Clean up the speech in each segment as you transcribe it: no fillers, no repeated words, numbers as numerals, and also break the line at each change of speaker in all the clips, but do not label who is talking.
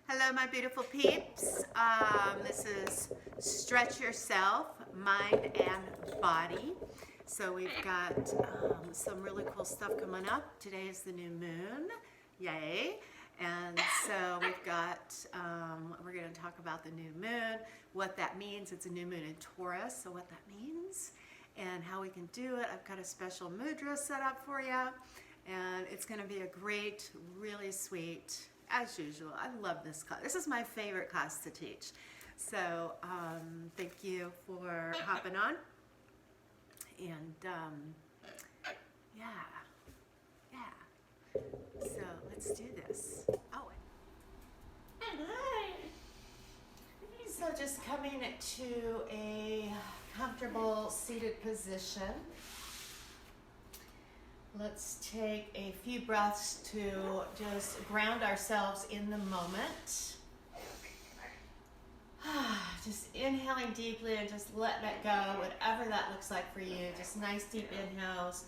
Hello, my beautiful peeps. This is Stretch Yourself, Mind and Body. So we've got some really cool stuff coming up. Today is the new moon. Yay. And so we've got, we're going to talk about the new moon, what that means. It's a new moon in Taurus, so what that means and how we can do it. I've got a special mudra set up for you, and it's going to be a great, really sweet, as usual. I love this class. This is my favorite class to teach. So thank you for hopping on. And yeah. So let's do this. Oh, so just coming to a comfortable seated position. Let's take a few breaths to just ground ourselves in the moment. Just inhaling deeply and just letting it go, whatever that looks like for you. Just nice deep inhales,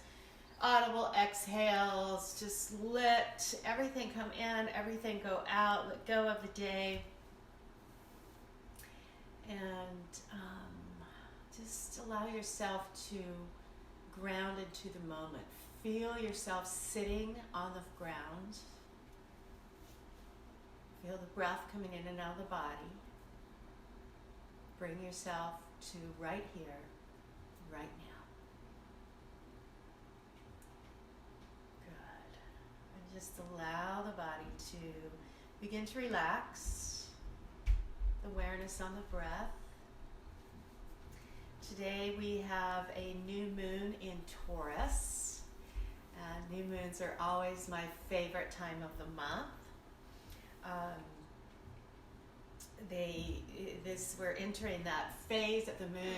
audible exhales. Just let everything come in, everything go out. Let go of the day. And just allow yourself to ground into the moment. Feel yourself sitting on the ground. Feel the breath coming in and out of the body. Bring yourself to right here, right now. Good. And just allow the body to begin to relax. Awareness on the breath. Today we have a new moon in Taurus. New moons are always my favorite time of the month. We're entering that phase of the moon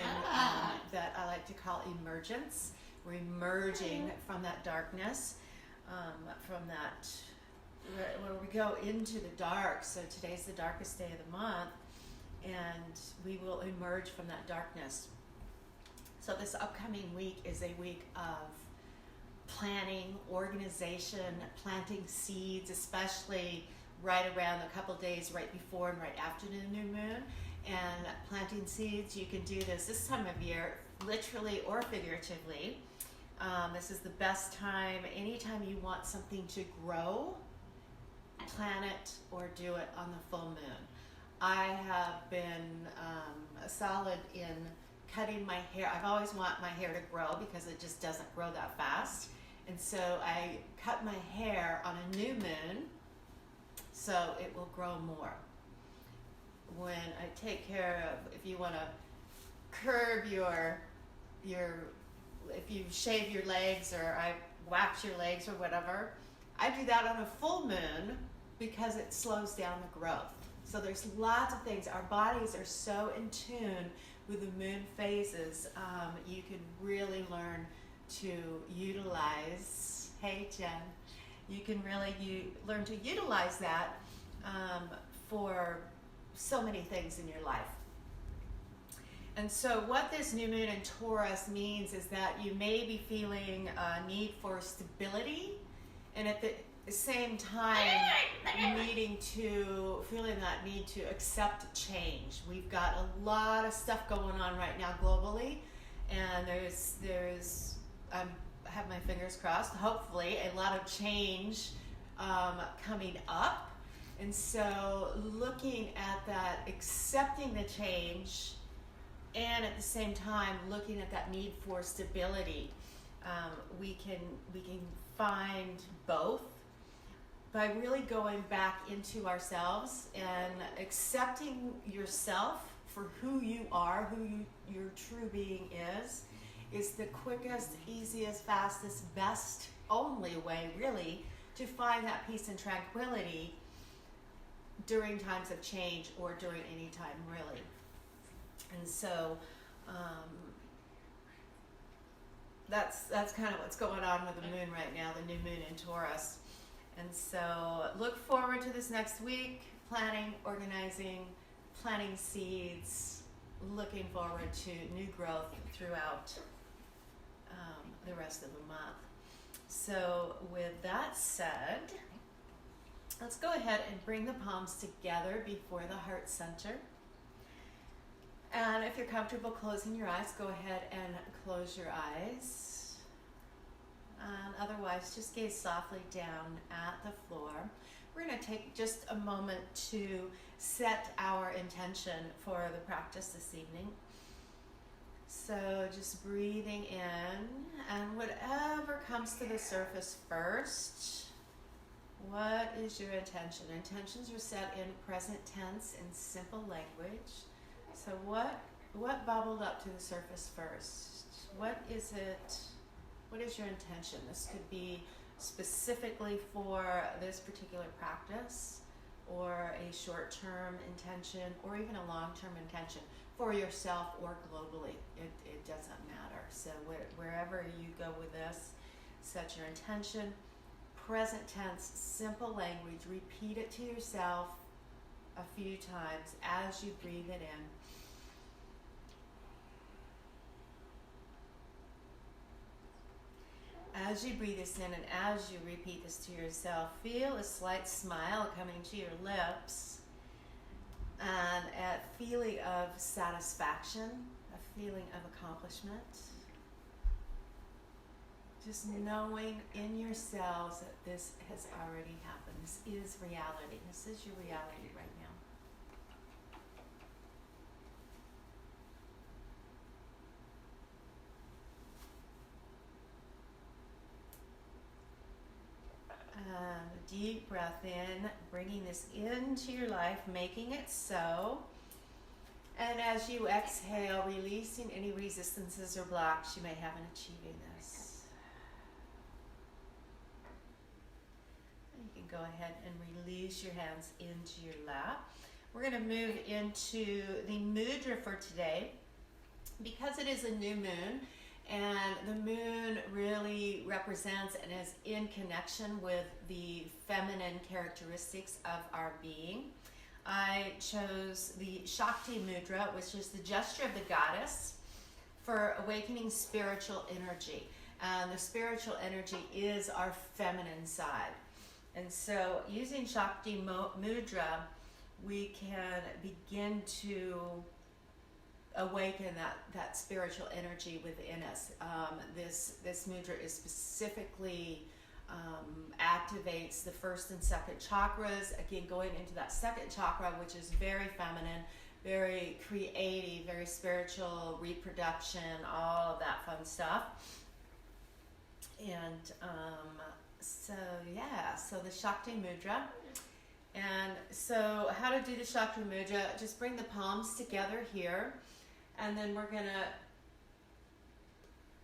that I like to call emergence. We're emerging from that darkness, from that where we go into the dark. So today's the darkest day of the month, and we will emerge from that darkness. So this upcoming week is a week of planning, organization, planting seeds, especially right around a couple days right before and right after the new moon. And planting seeds, you can do this time of year, literally or figuratively. This is the best time, anytime you want something to grow, plant it or do it on the full moon. I have been solid in cutting my hair. I've always wanted my hair to grow because it just doesn't grow that fast. And so I cut my hair on a new moon so it will grow more. When I take care of, if you want to curb if you shave your legs or I wax your legs or whatever, I do that on a full moon because it slows down the growth. So there's lots of things. Our bodies are so in tune with the moon phases. You can really learn to utilize, hey Jen, you can really learn to utilize that for so many things in your life. And so what this new moon in Taurus means is that you may be feeling a need for stability, and at the same time feeling that need to accept change. We've got a lot of stuff going on right now globally, and there's I have my fingers crossed, hopefully a lot of change coming up. And so looking at that, accepting the change, and at the same time looking at that need for stability, we can find both by really going back into ourselves and accepting yourself for who you are, your true being is the quickest, easiest, fastest, best, only way really to find that peace and tranquility during times of change or during any time really. And so that's kind of what's going on with the moon right now, the new moon in Taurus. And so look forward to this next week, planning, organizing, planting seeds, looking forward to new growth throughout the rest of the month. So with that said, Let's go ahead and bring the palms together before the heart center. And if you're comfortable closing your eyes, go ahead and close your eyes. And otherwise, just gaze softly down at the floor. We're going to take just a moment to set our intention for the practice this evening. So just breathing in, and whatever comes to the surface first, what is your intention? Intentions are set in present tense in simple language. So what bubbled up to the surface first? What is it? What is your intention? This could be specifically for this particular practice, or a short-term intention, or even a long-term intention for yourself or globally. It doesn't matter. So wherever you go with this, set your intention. Present tense, simple language. Repeat it to yourself a few times as you breathe it in. As you breathe this in and as you repeat this to yourself, feel a slight smile coming to your lips, and a feeling of satisfaction, a feeling of accomplishment. Just knowing in yourselves that this has already happened. This is reality. This is your reality right now. Deep breath in, bringing this into your life, making it so. And as you exhale, releasing any resistances or blocks you may have in achieving this. And you can go ahead and release your hands into your lap. We're going to move into the mudra for today. Because it is a new moon, and the moon really represents and is in connection with the feminine characteristics of our being, I chose the Shakti Mudra, which is the gesture of the goddess for awakening spiritual energy. And the spiritual energy is our feminine side. And so using Shakti Mudra, we can begin to awaken that spiritual energy within us. This mudra is specifically activates the first and second chakras. Again, going into that second chakra, which is very feminine, very creative, very spiritual, reproduction, all of that fun stuff. And so the Shakti Mudra. And so how to do the Shakti Mudra, just bring the palms together here. And then we're going to,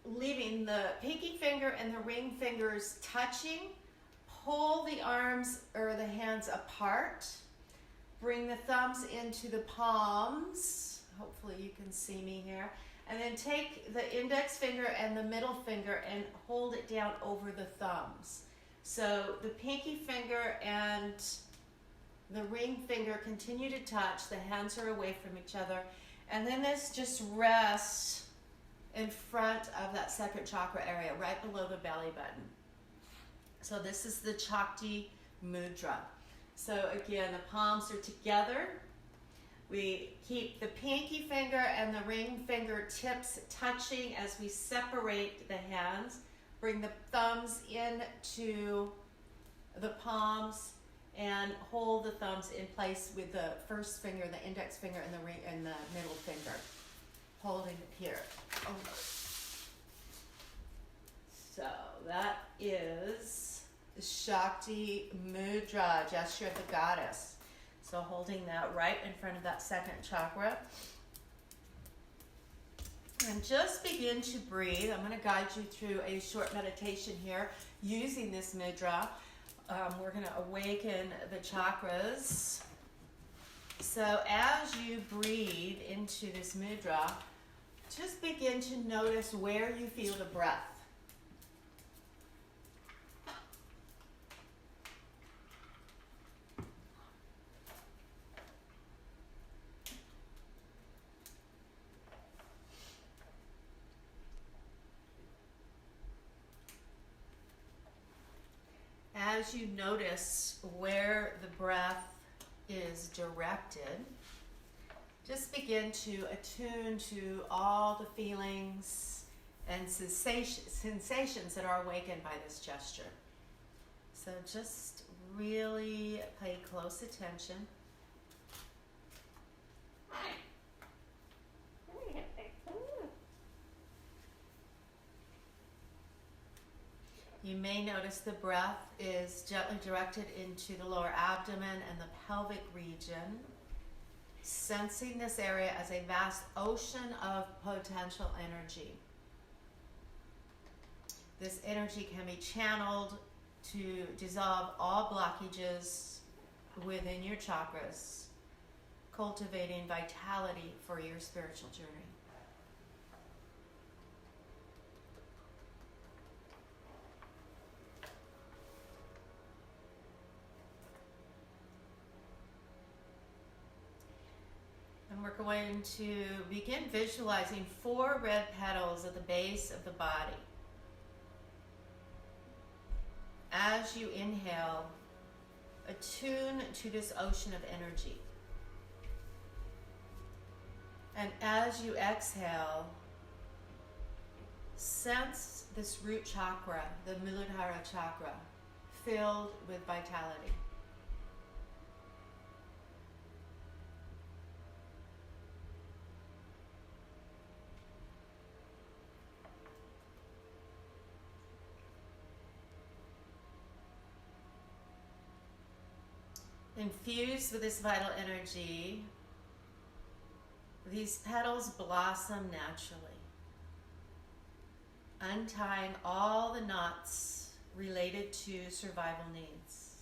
leaving the pinky finger and the ring fingers touching, pull the arms or the hands apart. Bring the thumbs into the palms. Hopefully you can see me here. And then take the index finger and the middle finger and hold it down over the thumbs. So the pinky finger and the ring finger continue to touch. The hands are away from each other. And then this just rests in front of that second chakra area, right below the belly button. So this is the Shakti Mudra. So again, the palms are together. We keep the pinky finger and the ring finger tips touching as we separate the hands. Bring the thumbs into the palms and hold the thumbs in place with the first finger, the index finger, and the ring and the middle finger. Holding it here. So that is the Shakti Mudra, gesture of the goddess. So holding that right in front of that second chakra. And just begin to breathe. I'm going to guide you through a short meditation here using this mudra. We're going to awaken the chakras. So as you breathe into this mudra, just begin to notice where you feel the breath. as you notice where the breath is directed, just begin to attune to all the feelings and sensations that are awakened by this gesture. So just really pay close attention. You may notice the breath is gently directed into the lower abdomen and the pelvic region, sensing this area as a vast ocean of potential energy. This energy can be channeled to dissolve all blockages within your chakras, cultivating vitality for your spiritual journey. And we're going to begin visualizing 4 red petals at the base of the body. As you inhale, attune to this ocean of energy. And as you exhale, sense this root chakra, the Muladhara chakra, filled with vitality. Infused with this vital energy, these petals blossom naturally, untying all the knots related to survival needs,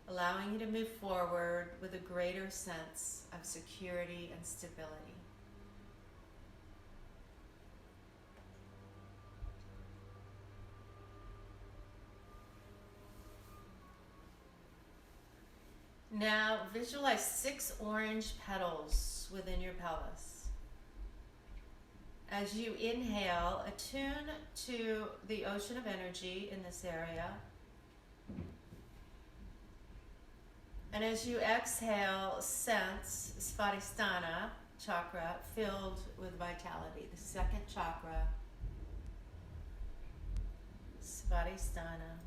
allowing you to move forward with a greater sense of security and stability. Now visualize 6 orange petals within your pelvis. As you inhale, attune to the ocean of energy in this area. And as you exhale, sense Svadhisthana chakra filled with vitality. The second chakra, Svadhisthana.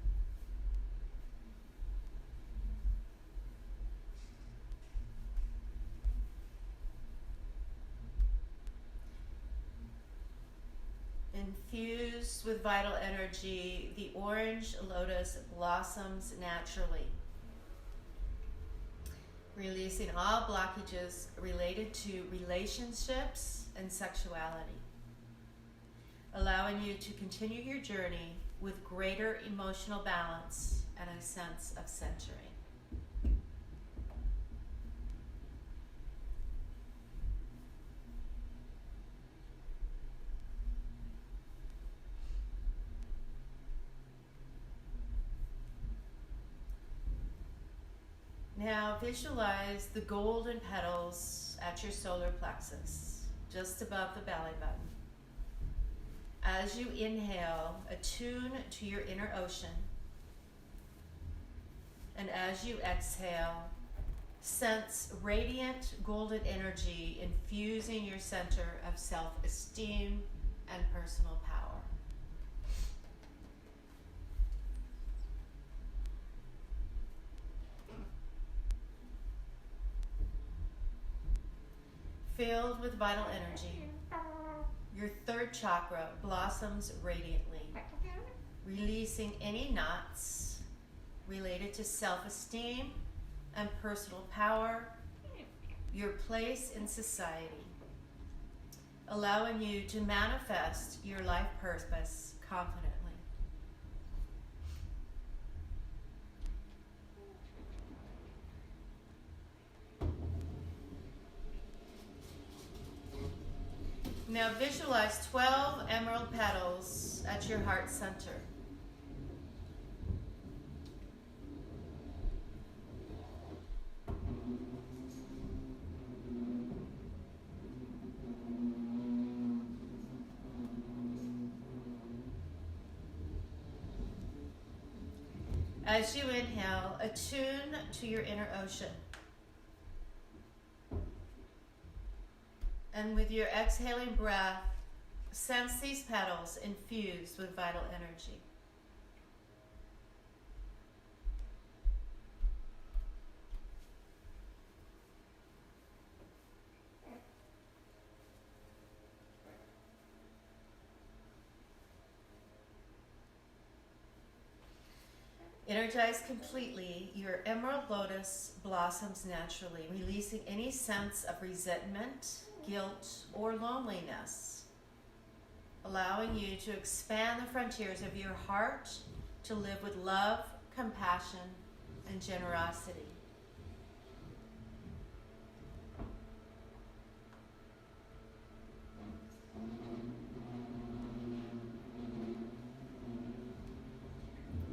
Infused with vital energy, the orange lotus blossoms naturally, releasing all blockages related to relationships and sexuality, allowing you to continue your journey with greater emotional balance and a sense of centering. Now visualize the golden petals at your solar plexus, just above the belly button. As you inhale, attune to your inner ocean. And as you exhale, sense radiant golden energy infusing your center of self-esteem and personal power. Filled with vital energy, your third chakra blossoms radiantly, releasing any knots related to self-esteem and personal power, your place in society, allowing you to manifest your life purpose confidently. Now visualize 12 emerald petals at your heart center. As you inhale, attune to your inner ocean. And with your exhaling breath, sense these petals infused with vital energy. Energize completely, your emerald lotus blossoms naturally, releasing any sense of resentment, guilt, or loneliness, allowing you to expand the frontiers of your heart to live with love, compassion, and generosity.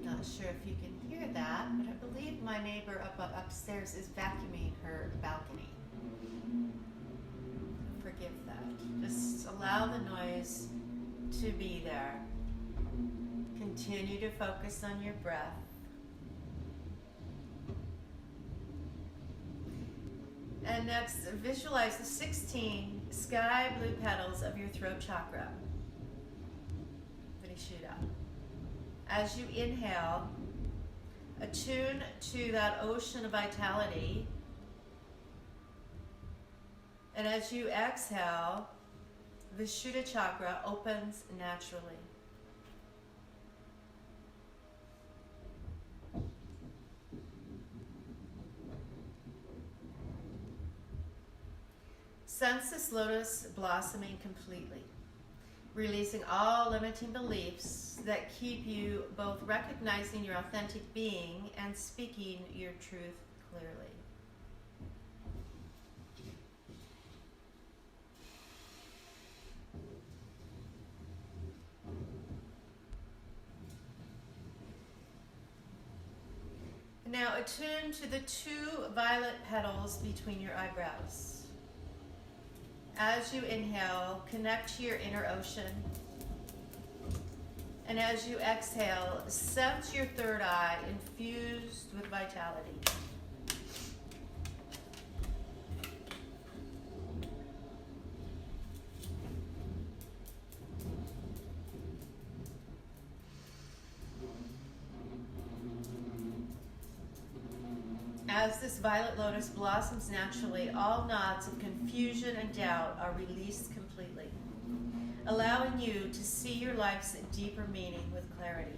Not sure if you can hear that, but I believe my neighbor upstairs is vacuuming her balcony. Forgive that. Just allow the noise to be there. Continue to focus on your breath. And next, visualize the 16 sky blue petals of your throat chakra. Let me shoot up. As you inhale, attune to that ocean of vitality. And as you exhale, the Vishuddha chakra opens naturally. Sense this lotus blossoming completely, releasing all limiting beliefs that keep you both recognizing your authentic being and speaking your truth clearly. Now attune to the 2 violet petals between your eyebrows. As you inhale, connect to your inner ocean. And as you exhale, sense your third eye infused with vitality. As this violet lotus blossoms naturally, all knots of confusion and doubt are released completely, allowing you to see your life's deeper meaning with clarity.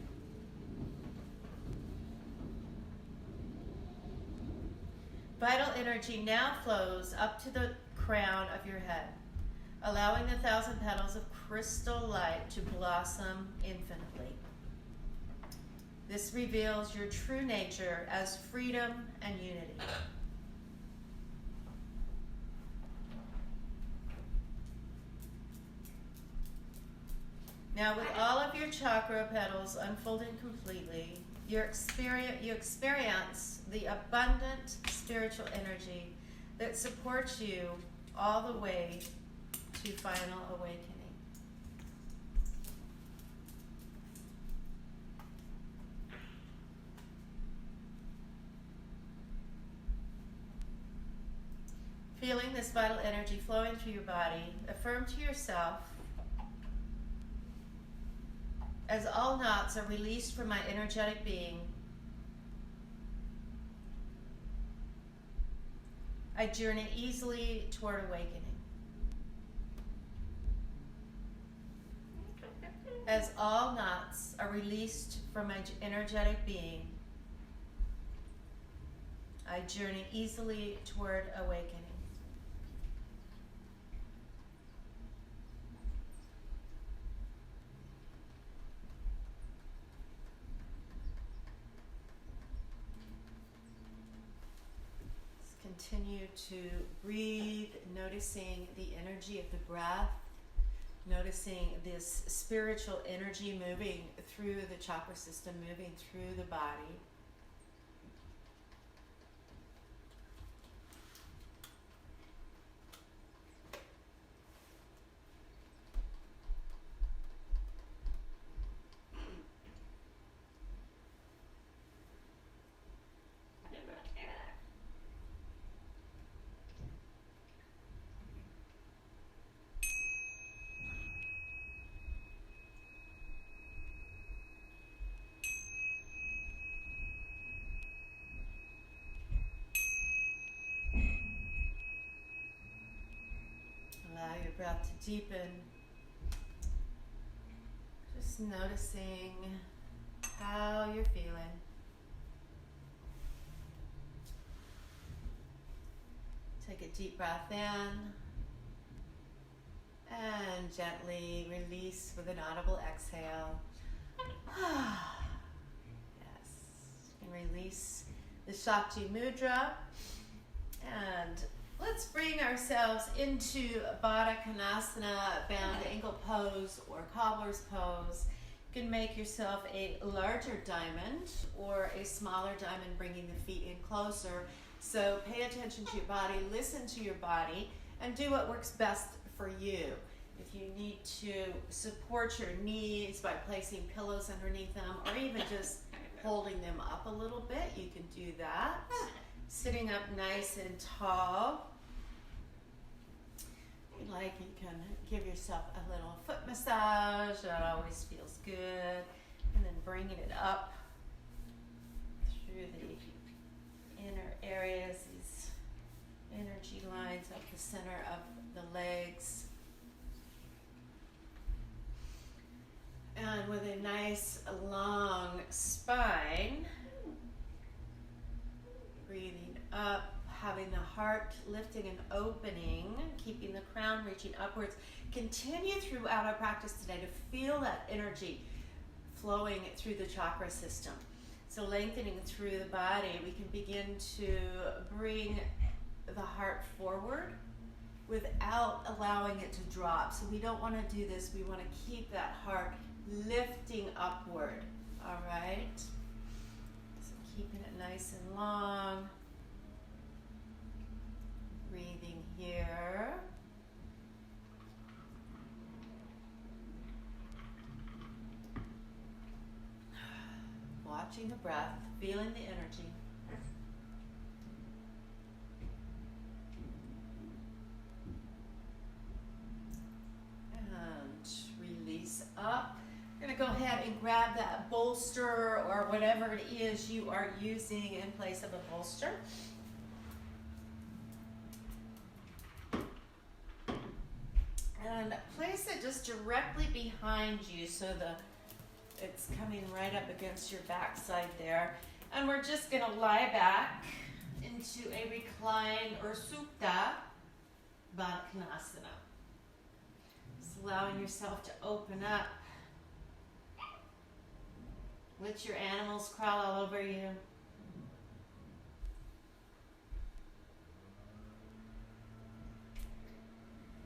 Vital energy now flows up to the crown of your head, allowing the 1,000 petals of crystal light to blossom infinitely. This reveals your true nature as freedom and unity. Now, with all of your chakra petals unfolding completely, you experience the abundant spiritual energy that supports you all the way to final awakening. Feeling this vital energy flowing through your body, affirm to yourself, as all knots are released from my energetic being, I journey easily toward awakening. As all knots are released from my energetic being, I journey easily toward awakening. Continue to breathe, noticing the energy of the breath, noticing this spiritual energy moving through the chakra system, moving through the body. breath to deepen. Just noticing how you're feeling. Take a deep breath in and gently release with an audible exhale. Yes, and release the Shakti Mudra. And let's bring ourselves into Baddha Konasana, bound ankle pose or cobbler's pose. You can make yourself a larger diamond or a smaller diamond, bringing the feet in closer. So pay attention to your body, listen to your body, and do what works best for you. If you need to support your knees by placing pillows underneath them, or even just holding them up a little bit, you can do that. Sitting up nice and tall. If you like, you can give yourself a little foot massage. That always feels good. And then bringing it up through the inner areas, these energy lines up the center of the legs. And with a nice long spine, breathing up, having the heart lifting and opening, keeping the crown reaching upwards. Continue throughout our practice today to feel that energy flowing through the chakra system. So lengthening through the body, we can begin to bring the heart forward without allowing it to drop. So we don't want to do this. We want to keep that heart lifting upward. All right? So keeping it nice and long. Breathing here. Watching the breath, feeling the energy. And release up. We're going to go ahead and grab that bolster or whatever it is you are using in place of a bolster. And place it just directly behind you so it's coming right up against your backside there. And we're just going to lie back into a recline or supta Baddha Konasana. Just allowing yourself to open up. Let your animals crawl all over you.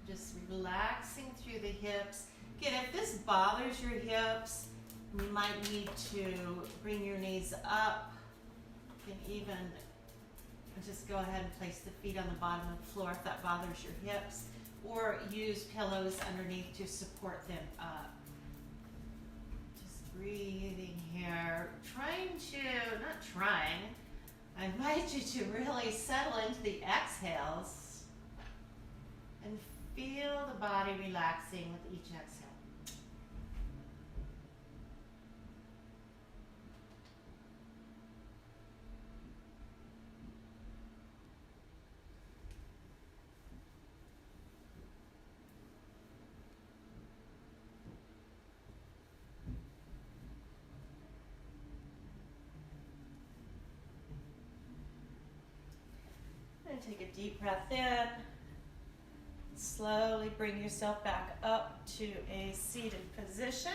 Just relaxing through the hips. Again, if this bothers your hips, you might need to bring your knees up. You can even just go ahead and place the feet on the bottom of the floor if that bothers your hips, or use pillows underneath to support them up. Just breathing here. I invite you to really settle into the exhales and feel the body relaxing with each exhale. And take a deep breath in. Slowly bring yourself back up to a seated position.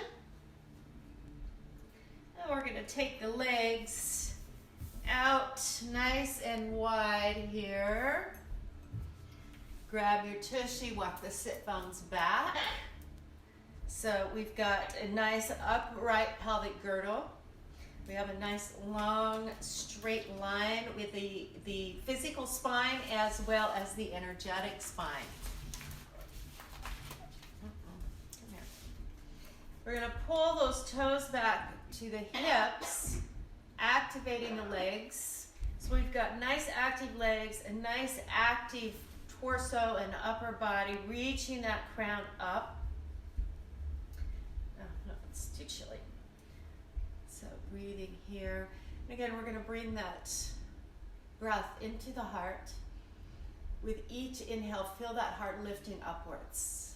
And we're going to take the legs out nice and wide here. Grab your tushy, walk the sit bones back. So we've got a nice upright pelvic girdle. We have a nice long straight line with the physical spine as well as the energetic spine. Come here. We're going to pull those toes back to the hips, activating the legs. So we've got nice active legs, a nice active torso and upper body, reaching that crown up. Oh, no, it's too chilly. So breathing here. And again, we're going to bring that breath into the heart. With each inhale, feel that heart lifting upwards.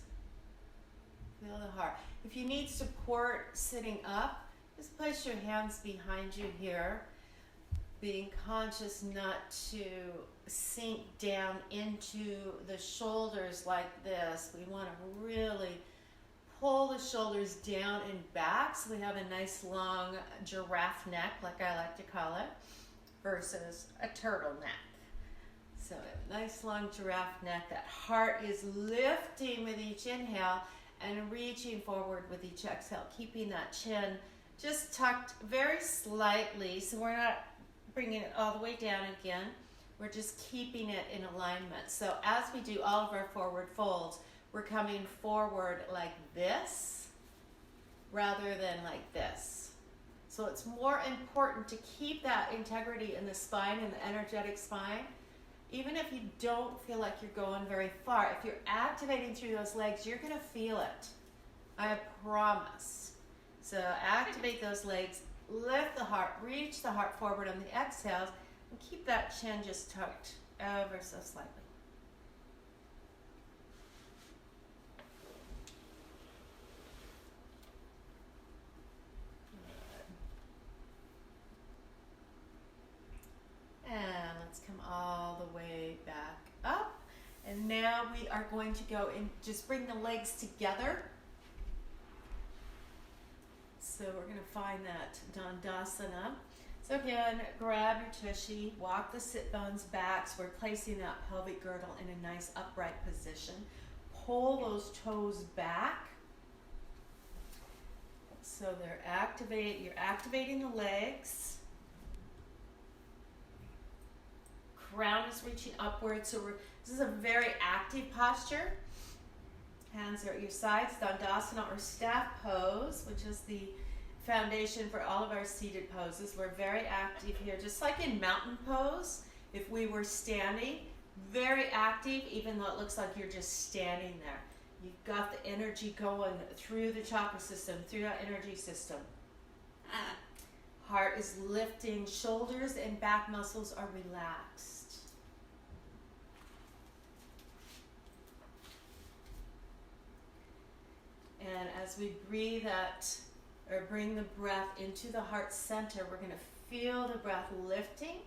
Feel the heart. If you need support sitting up, just place your hands behind you here, being conscious not to sink down into the shoulders like this. We want to really pull the shoulders down and back so we have a nice long giraffe neck, like I like to call it, versus a turtleneck. So a nice long giraffe neck. That heart is lifting with each inhale and reaching forward with each exhale, keeping that chin just tucked very slightly, so we're not bringing it all the way down again. We're just keeping it in alignment. So as we do all of our forward folds, we're coming forward like this rather than like this. So it's more important to keep that integrity in the spine and the energetic spine. Even if you don't feel like you're going very far, if you're activating through those legs, you're going to feel it. I promise. So activate those legs, lift the heart, reach the heart forward on the exhales, and keep that chin just tucked ever so slightly. Good. And let's come all the way back up. And now we are going to go and just bring the legs together. So we're going to find that Dandasana. So again, grab your tushy, walk the sit bones back, so we're placing that pelvic girdle in a nice upright position. Pull those toes back. So you're activating the legs. Crown is reaching upwards, so this is a very active posture. Hands are at your sides, Dandasana or staff pose, which is the foundation for all of our seated poses. We're very active here, just like in mountain pose. If we were standing, very active, even though it looks like you're just standing there. You've got the energy going through the chakra system, through that energy system. Heart is lifting, shoulders and back muscles are relaxed. And as we breathe out, or bring the breath into the heart center, we're going to feel the breath lifting.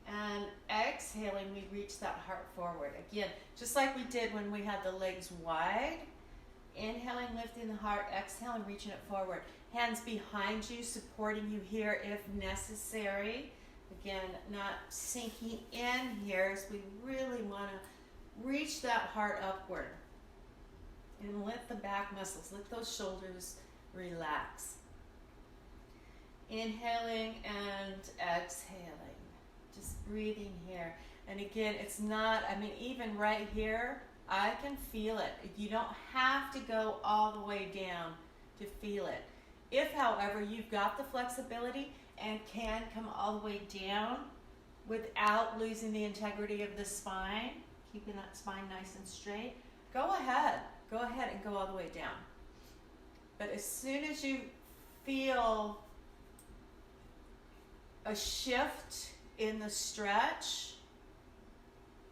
And exhaling, we reach that heart forward. Again, just like we did when we had the legs wide. Inhaling, lifting the heart. Exhaling, reaching it forward. Hands behind you, supporting you here if necessary. Again, not sinking in here, so we really want to reach that heart upward. And let the back muscles, let those shoulders relax. Inhaling and exhaling. Just breathing here. And again, it's not, even right here, I can feel it. You don't have to go all the way down to feel it. If, however, you've got the flexibility and can come all the way down without losing the integrity of the spine, keeping that spine nice and straight, go ahead. Go ahead and go all the way down. But as soon as you feel a shift in the stretch,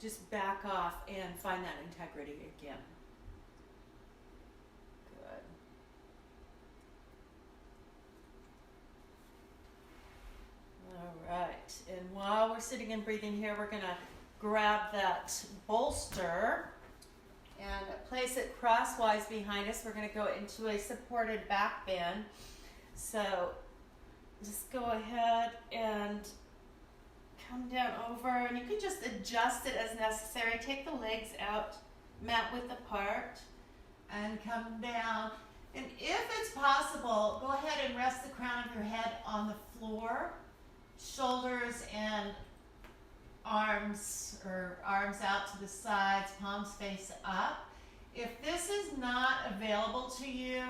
just back off and find that integrity again. Good. All right. And while we're sitting and breathing here, we're going to grab that bolster and place it crosswise behind us. We're going to go into a supported back bend. So just go ahead and come down over, and you can just adjust it as necessary. Take the legs out, mat width apart, and come down. And if it's possible, go ahead and rest the crown of your head on the floor, shoulders and arms out to the sides, palms face up. If this is not available to you,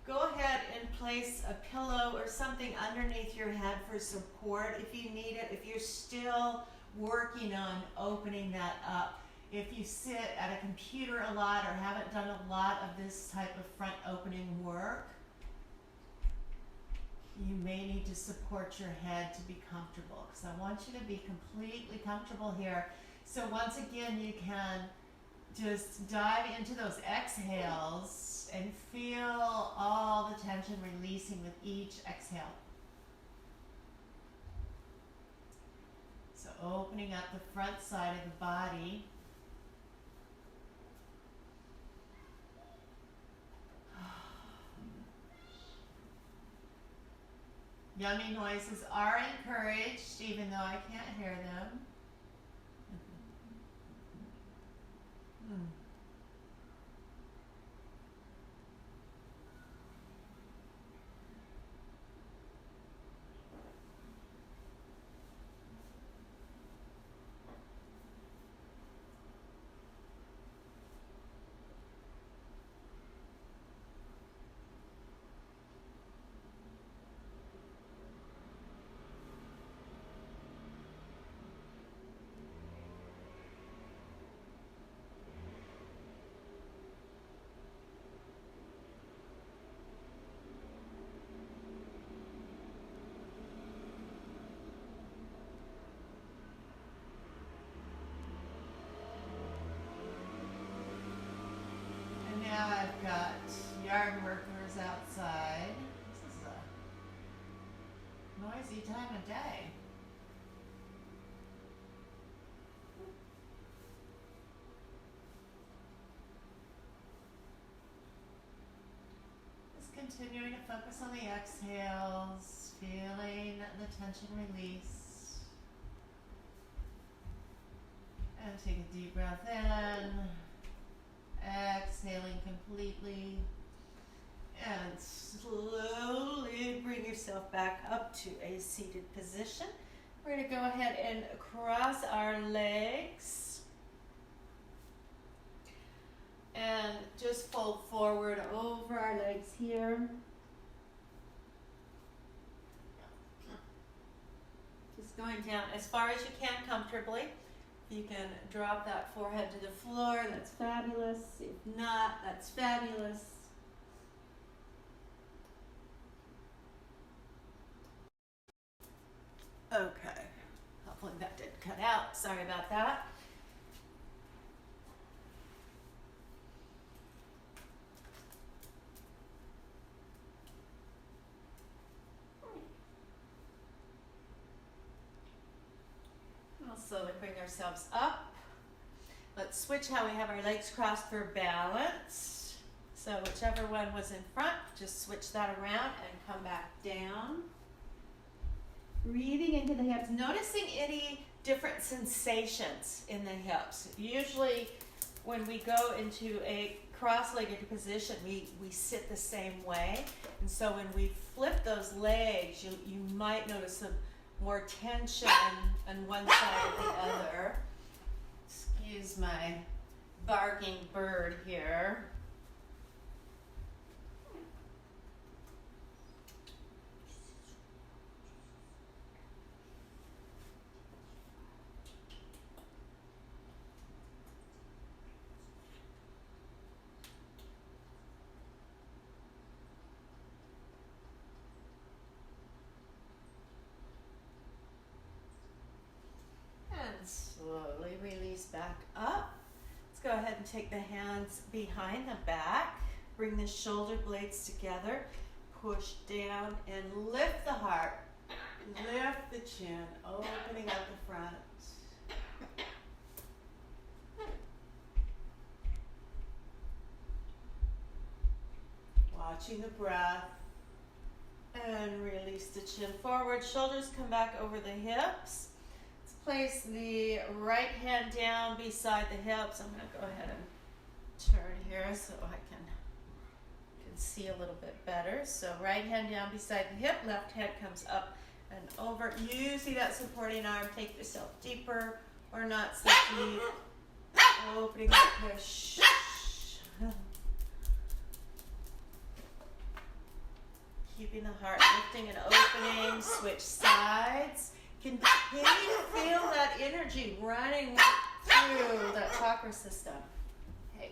go ahead and place a pillow or something underneath your head for support if you need it, if you're still working on opening that up. If you sit at a computer a lot or haven't done a lot of this type of front opening work, you may need to support your head to be comfortable, because I want you to be completely comfortable here. So once again, you can just dive into those exhales And feel all the tension releasing with each exhale. So opening up the front side of the body. Yummy noises are encouraged, even though I can't hear them. Now I've got yard workers outside. This is a noisy time of day. Just continuing to focus on the exhales, feeling the tension release. And take a deep breath in. Exhaling completely, and slowly bring yourself back up to a seated position. We're going to go ahead and cross our legs and just fold forward over our legs here. Just going down as far as you can comfortably. You can drop that forehead to the floor, that's fabulous. If not, that's fabulous. Okay, hopefully that didn't cut out. Sorry about that. We'll slowly bring ourselves up. Let's switch how we have our legs crossed for balance. So whichever one was in front, just switch that around and come back down. Breathing into the hips, noticing any different sensations in the hips. Usually when we go into a cross-legged position, we sit the same way. And so when we flip those legs, you might notice some more tension on one side or the other. Excuse my barking bird here. Slowly release back up. Let's go ahead and take the hands behind the back. Bring the shoulder blades together. Push down and lift the heart. Lift the chin, opening up the front. Watching the breath. And release the chin forward. Shoulders come back over the hips. Place the right hand down beside the hips. I'm going to go ahead and turn here so I can see a little bit better. So right hand down beside the hip, left hand comes up and over. You see that supporting arm. Take yourself deeper or not so deep. Opening the push. Keeping the heart lifting and opening. Switch sides. Continue to feel that energy running through that chakra system. Okay.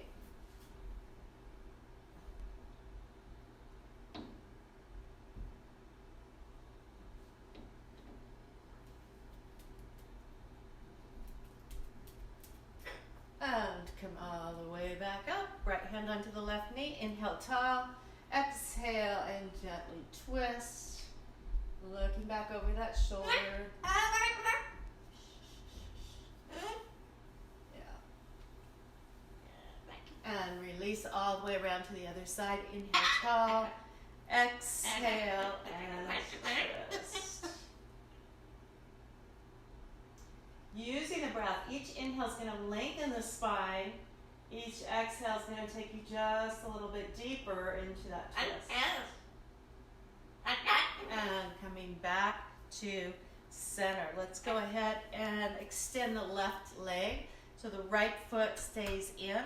And come all the way back up. Right hand onto the left knee. Inhale held tall. Exhale and gently twist. Looking back over that shoulder. And release all the way around to the other side. Inhale tall. Exhale and twist. Using the breath, each inhale is going to lengthen the spine. Each exhale is going to take you just a little bit deeper into that twist. And coming back to center. Let's go ahead and extend the left leg so the right foot stays in.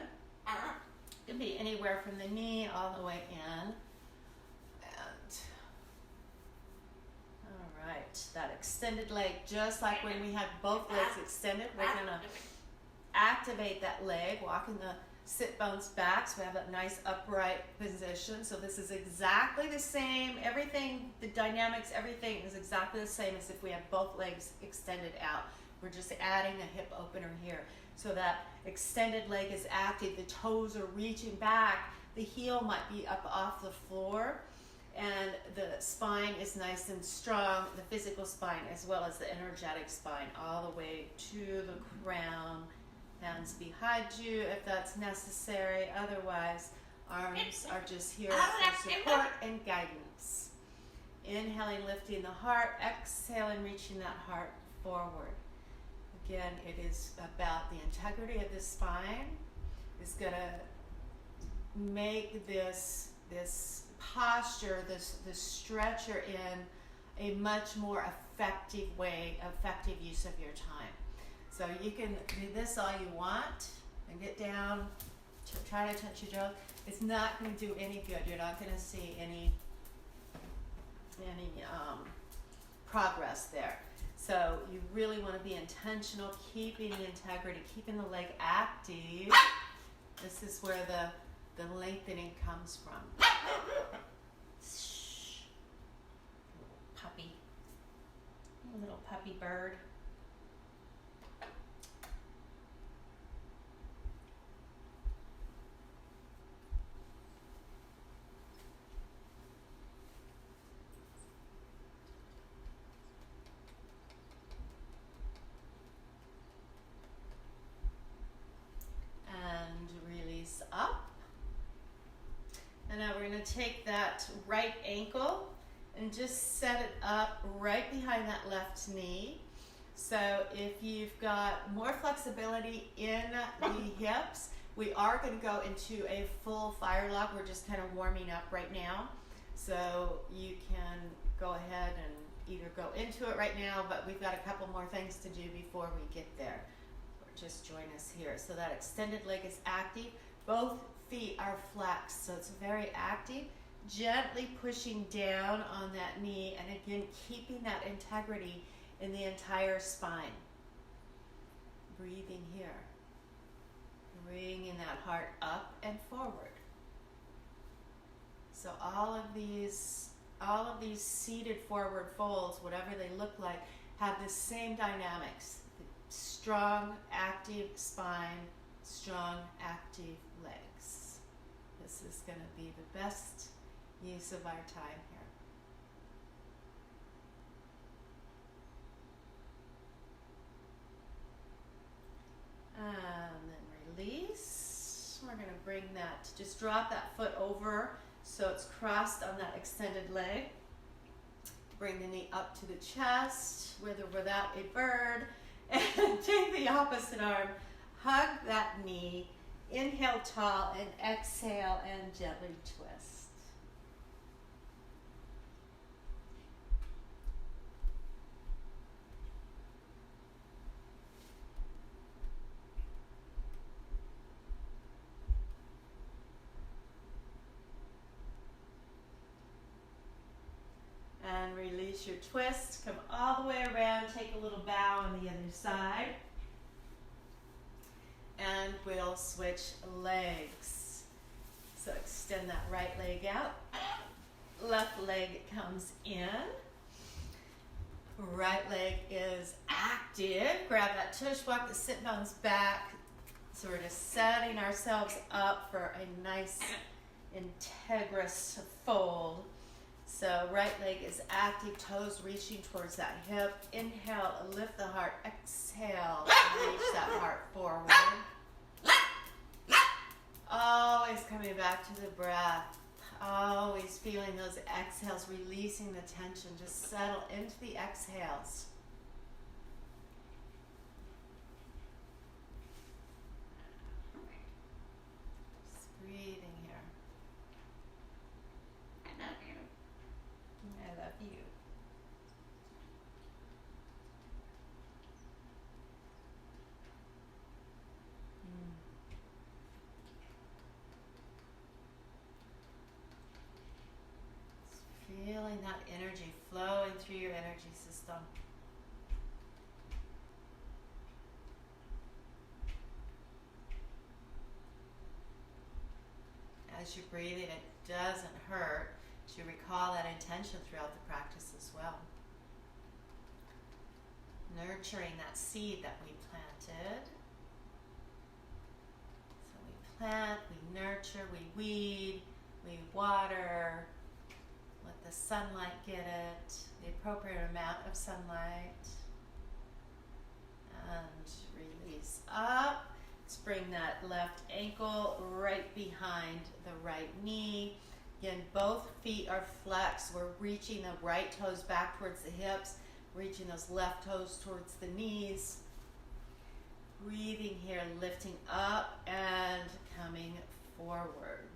It can be anywhere from the knee all the way in. And all right, that extended leg, just like when we had both legs extended, we're going to activate that leg, walking the sit bones back so we have that nice upright position. So this is exactly the same. Everything, the dynamics, everything is exactly the same as if we have both legs extended out. We're just adding a hip opener here. So that extended leg is active. The toes are reaching back. The heel might be up off the floor. And the spine is nice and strong, the physical spine as well as the energetic spine, all the way to the crown. Hands behind you if that's necessary. Otherwise, arms are just here for support and guidance. Inhaling, lifting the heart. Exhaling, reaching that heart forward. Again, it is about the integrity of the spine. It's going to make this posture, this stretcher in a much more effective use of your time. So you can do this all you want and get down, try to touch your toes. It's not going to do any good. You're not going to see any progress there. So you really want to be intentional, keeping the integrity, keeping the leg active. This is where the lengthening comes from. Shh. Puppy. Little puppy bird. Up. And now we're going to take that right ankle and just set it up right behind that left knee. So if you've got more flexibility in the hips, we are going to go into a full fire lock. We're just kind of warming up right now. So you can go ahead and either go into it right now, but we've got a couple more things to do before we get there. Just join us here. So that extended leg is active. Both feet are flexed, so it's very active. Gently pushing down on that knee, and again, keeping that integrity in the entire spine. Breathing here. Bringing that heart up and forward. So all of these seated forward folds, whatever they look like, have the same dynamics. Strong, active spine, strong, active legs. This is going to be the best use of our time here. And then release. We're going to bring that, just drop that foot over so it's crossed on that extended leg. Bring the knee up to the chest, with or without a bird. And take the opposite arm, hug that knee, inhale tall, and exhale and gently twist. And release your twist. Come all the way around. Take a little bow on the other side. And we'll switch legs. So extend that right leg out. Left leg comes in. Right leg is active. Grab that tush, walk the sit bones back. So we're just setting ourselves up for a nice integrous fold. So right leg is active, toes reaching towards that hip. Inhale, lift the heart. Exhale, reach that heart forward. Always coming back to the breath. Always feeling those exhales, releasing the tension. Just settle into the exhales. Just breathing here. I love you. I love you. Feeling that energy flowing through your energy system. As you breathe it, it doesn't hurt to recall that intention throughout the practice as well. Nurturing that seed that we planted. So we plant, we nurture, we weed, we water. Let the sunlight get it, the appropriate amount of sunlight. And release up. Let's bring that left ankle right behind the right knee. Again, both feet are flexed. We're reaching the right toes back towards the hips, reaching those left toes towards the knees. Breathing here, lifting up and coming forward.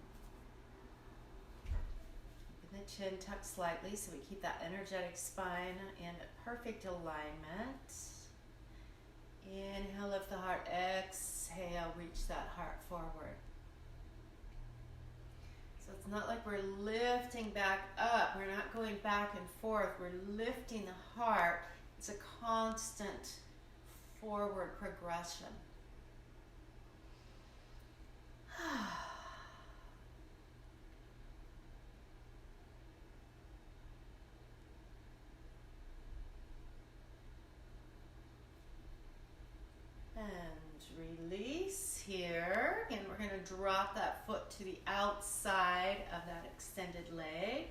The chin tucked slightly so we keep that energetic spine in perfect alignment. Inhale, lift the heart. Exhale, reach that heart forward. So it's not like we're lifting back up. We're not going back and forth. We're lifting the heart. It's a constant forward progression. And release here. Again, we're going to drop that foot to the outside of that extended leg.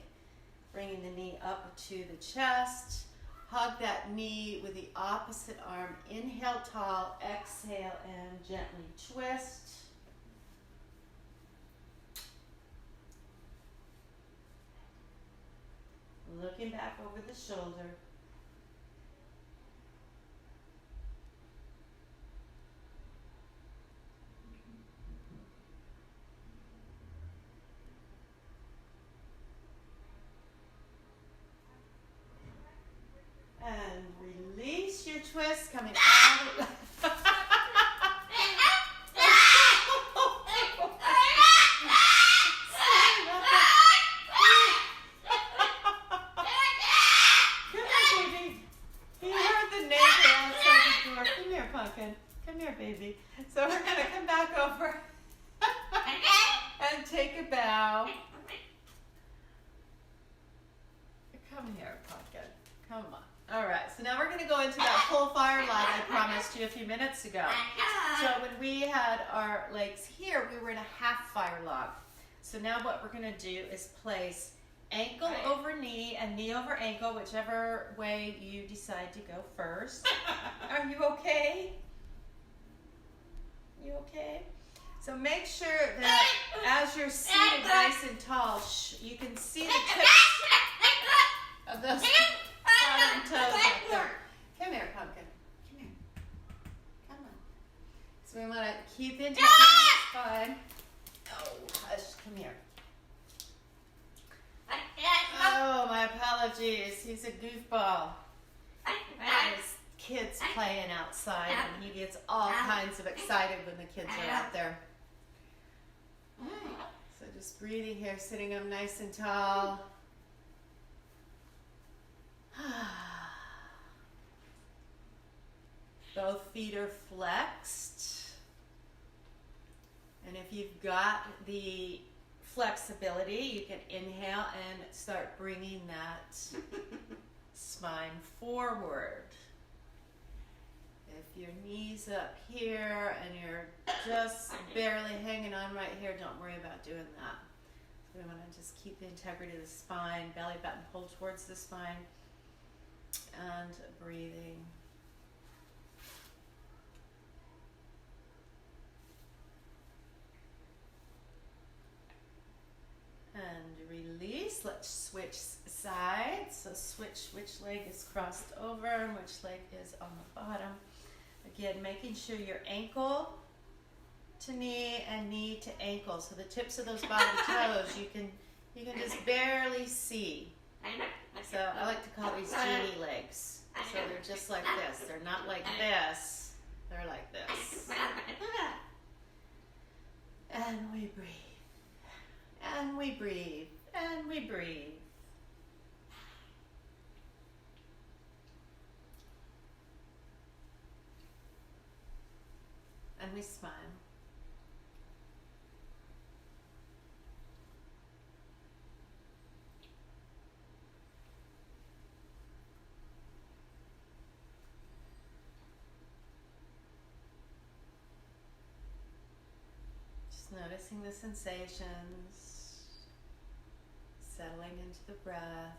Bringing the knee up to the chest. Hug that knee with the opposite arm. Inhale tall, exhale, and gently twist. Looking back over the shoulder. And release your twist, coming out. Come here, baby. So we're going to come back over and take a bow. Come here, pumpkin. Come on. All right, so now we're going to go into that full fire line I promised you a few minutes ago. So when we had our legs here, we were in a half fire log. So now what we're going to do is place ankle over knee and knee over ankle, whichever way you decide to go first. Are you okay? You okay? So make sure that as you're seated nice and tall, you can see the tips of those bottom toes back there. Come here, pumpkin. Come here. Come on. So we want to keep into the spine. Oh, hush. Come here. Oh, my apologies. He's a goofball. His kids playing outside, and he gets all kinds of excited when the kids are out there. So just breathing here, sitting up nice and tall. Both feet are flexed. And if you've got the flexibility, you can inhale and start bringing that spine forward. If your knee's up here and you're just barely hanging on right here, don't worry about doing that. We want to just keep the integrity of the spine, belly button pulled towards the spine, and breathing. And release. Let's switch sides. So switch which leg is crossed over and which leg is on the bottom. Again, making sure your ankle to knee and knee to ankle. So the tips of those bottom toes you can just barely see. So I like to call these genie legs. So they're just like this. They're not like this. They're like this. And we breathe. And we breathe. And we breathe. And we smile. Just noticing the sensations, settling into the breath,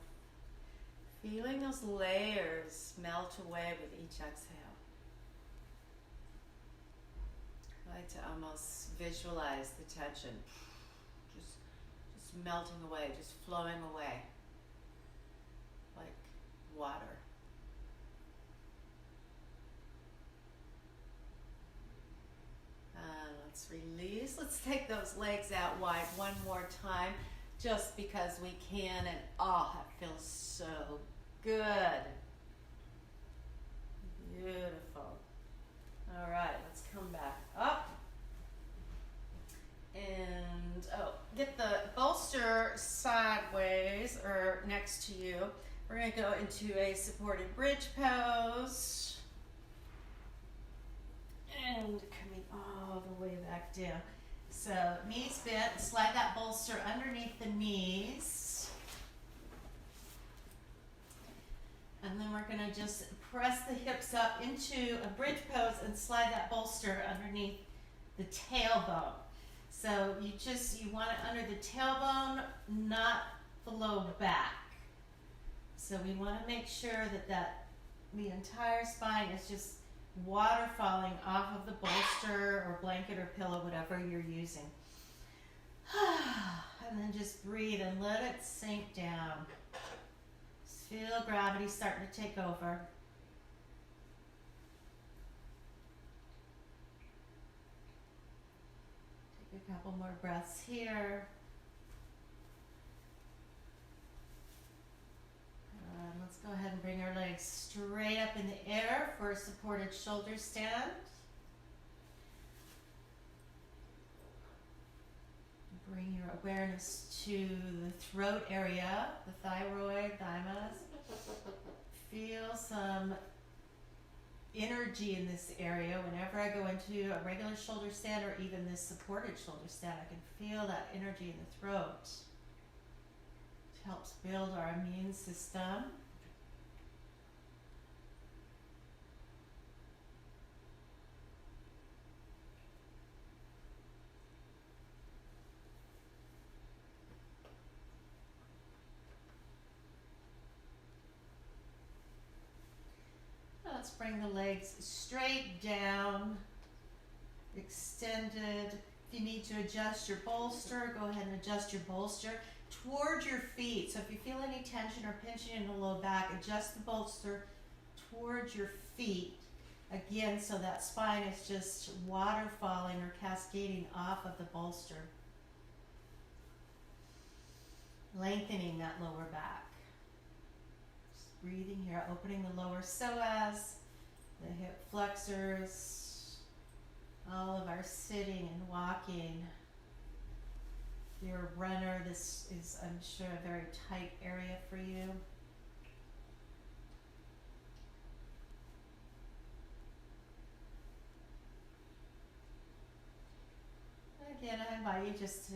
feeling those layers melt away with each exhale. I like to almost visualize the tension just melting away, just flowing away like water. And let's release. Let's take those legs out wide one more time, just because we can, and oh, that feels so good. Beautiful. All right, let's come back up. And get the bolster sideways or next to you. We're going to go into a supported bridge pose. And coming all the way back down. So knees bent, slide that bolster underneath the knees. And then we're going to just press the hips up into a bridge pose and slide that bolster underneath the tailbone. So you want it under the tailbone, not the low back. So we want to make sure that the entire spine is just water falling off of the bolster or blanket or pillow, whatever you're using. And then just breathe and let it sink down. Just feel gravity starting to take over. Take a couple more breaths here. Let's go ahead and bring our legs straight up in the air for a supported shoulder stand. Bring your awareness to the throat area, the thyroid, thymus. Feel some energy in this area. Whenever I go into a regular shoulder stand or even this supported shoulder stand, I can feel that energy in the throat. It helps build our immune system. Let's bring the legs straight down, extended. If you need to adjust your bolster, go ahead and adjust your bolster towards your feet. So if you feel any tension or pinching in the low back, adjust the bolster towards your feet. Again, so that spine is just water falling or cascading off of the bolster. Lengthening that lower back. Breathing here, opening the lower psoas, the hip flexors, all of our sitting and walking. If you're a runner, this is, I'm sure, a very tight area for you. Again, I invite you just to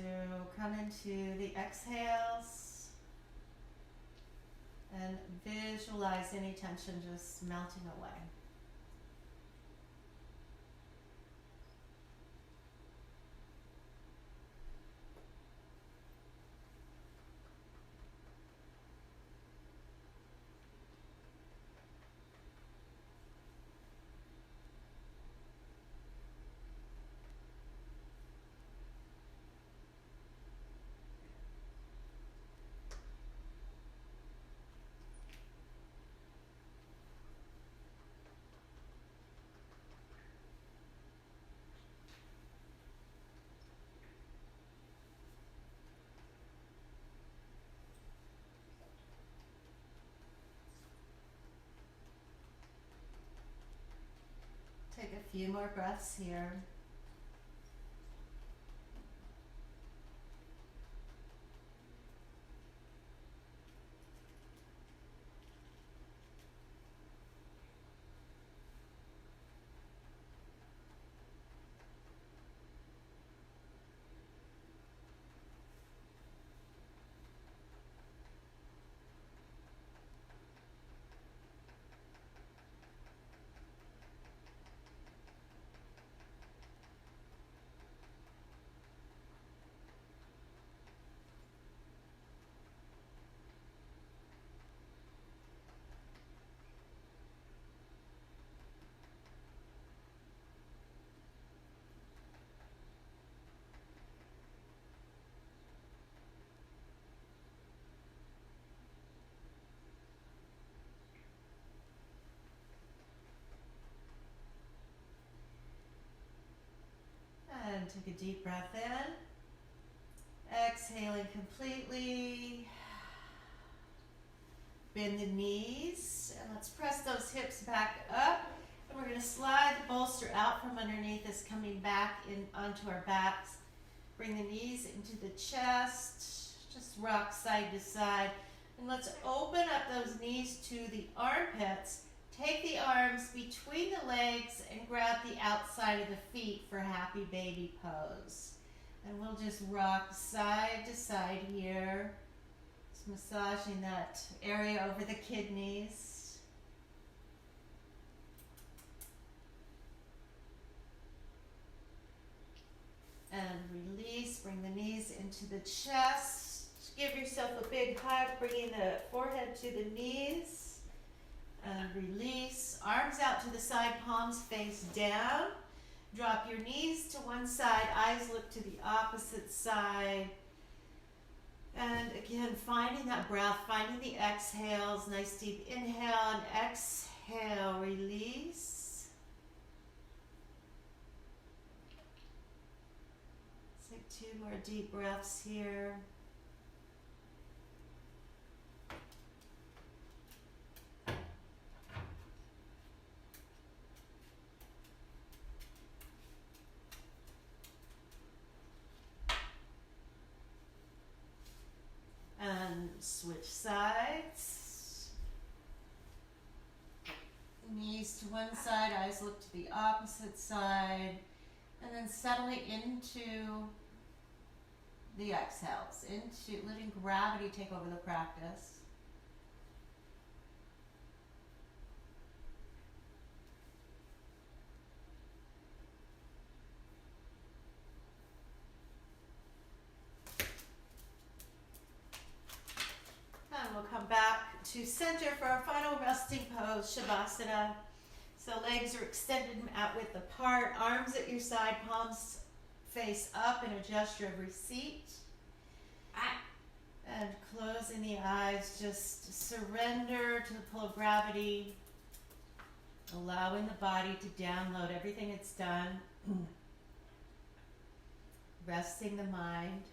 come into the exhales and visualize any tension just melting away. a few more breaths here. And take a deep breath in. Exhaling completely. Bend the knees. And let's press those hips back up. And we're going to slide the bolster out from underneath us, coming back in onto our backs. Bring the knees into the chest. Just rock side to side. And let's open up those knees to the armpits. Take the arms between the legs and grab the outside of the feet for happy baby pose. And we'll just rock side to side here. Just massaging that area over the kidneys. And release, bring the knees into the chest. Give yourself a big hug, bringing the forehead to the knees. And release, arms out to the side, palms face down. Drop your knees to one side, eyes look to the opposite side. And again, finding that breath, finding the exhales. Nice deep inhale and exhale, release. Let's take 2 more deep breaths here. And switch sides. Knees to one side, eyes look to the opposite side. And then settling into the exhales, into letting gravity take over the practice. And we'll come back to center for our final resting pose, Shavasana. So legs are extended at width apart, arms at your side, palms face up in a gesture of receipt. And closing the eyes, just surrender to the pull of gravity, allowing the body to download everything it's done, resting the mind.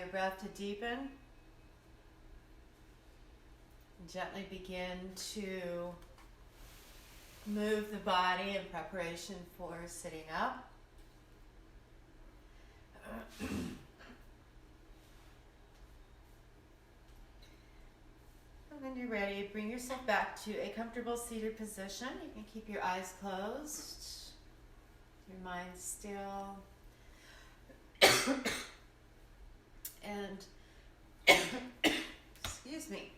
your breath to deepen. Gently begin to move the body in preparation for sitting up. And when you're ready, bring yourself back to a comfortable seated position. You can keep your eyes closed, your mind still. And excuse me.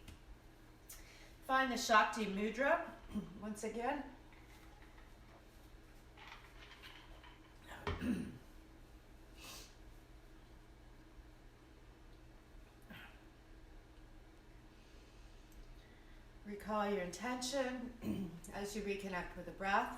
Find the Shakti Mudra once again. Recall your intention as you reconnect with the breath.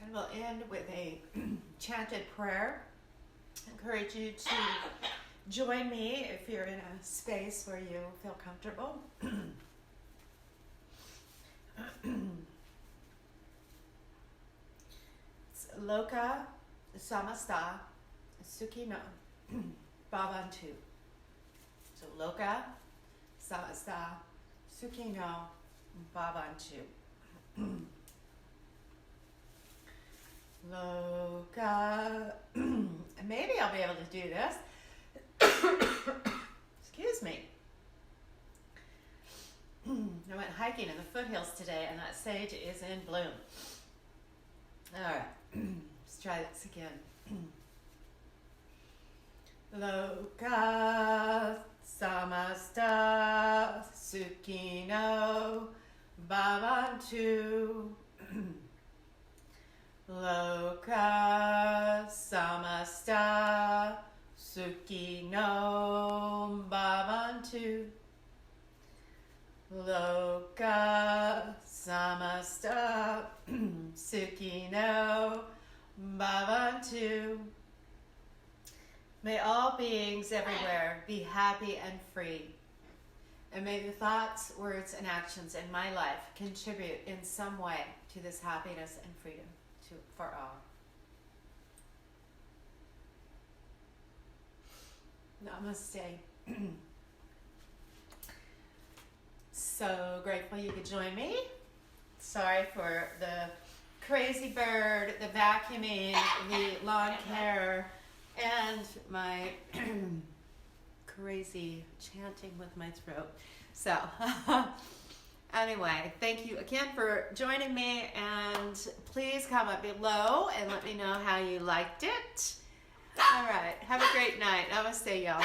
And we'll end with a chanted prayer. I encourage you to join me if you're in a space where you feel comfortable. It's Loka Samasta Sukhino Bhavantu. So Loka Samasta Sukhino Bhavantu. Loka, maybe I'll be able to do this. Excuse me. I went hiking in the foothills today and that sage is in bloom. All right, let's try this again. Loka samasta sukhino bhavantu. Loka samasta sukhino bhavantu. Loka samasta sukhino bhavantu. May all beings everywhere be happy and free. And may the thoughts, words, and actions in my life contribute in some way to this happiness and freedom for all. Namaste. So grateful you could join me. Sorry for the crazy bird, the vacuuming, the lawn care, and my crazy chanting with my throat. So anyway, thank you again for joining me, and please comment below and let me know how you liked it. All right, have a great night. Namaste, y'all.